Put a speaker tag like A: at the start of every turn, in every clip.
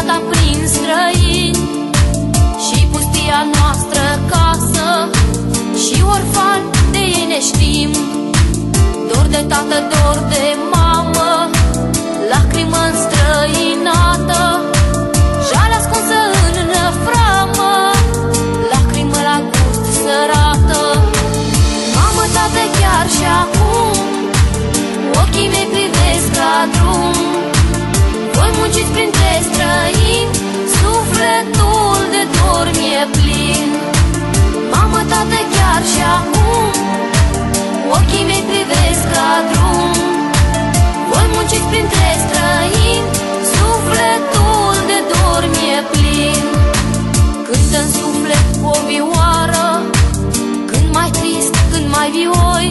A: tata prin străini, și pustia noastră casă, și orfan de ei ne știm. Dor de tată, dor de mamă, lacrimă înstrăinată, jale ascunsă în năframă, lacrimă la gust sărată. Mamă, tată, chiar și acum ochii mei privesc la drum. Voi munciți printre străini, sufletul de dor mi-e plin. Mamă, tată, chiar și acum ochii mei privesc la drum. Voi munciți printre străini, sufletul de dor mi-e plin. Cântă-n suflet o vioară, când mai trist, când mai vioi.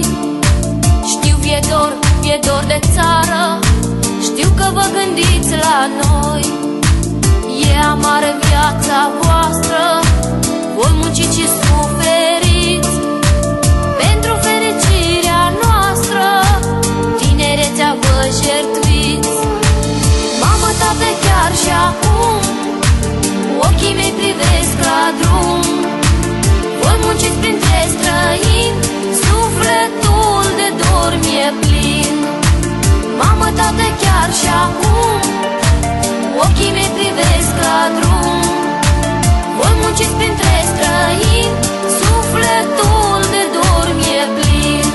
A: Știu e dor de țară, știu că vă gândiți la noi. E amară viața voastră, voi munciți și suferiți pentru fericirea noastră, tinerețea vă jertfiți. Mamă, tată, chiar și acum ochii mei privesc la drum. Voi munciți printre străini, sufletul de dor mi-e plin. Mamă, tată, chiar și acum ochii mei privesc la drum. Voi munciți printre străini, sufletul de dor mi-e plin.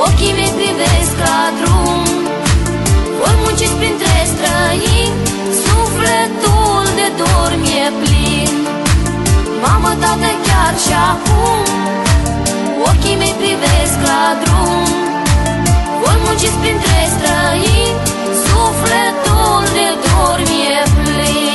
A: Ochii mei privesc la drum. Voi munciți printre străini, sufletul de dor mi-e plin. Mamă, tată, chiar și acum ochii mei privesc la drum. Voi munciți printre străini, sufletul de dor mi-e plin.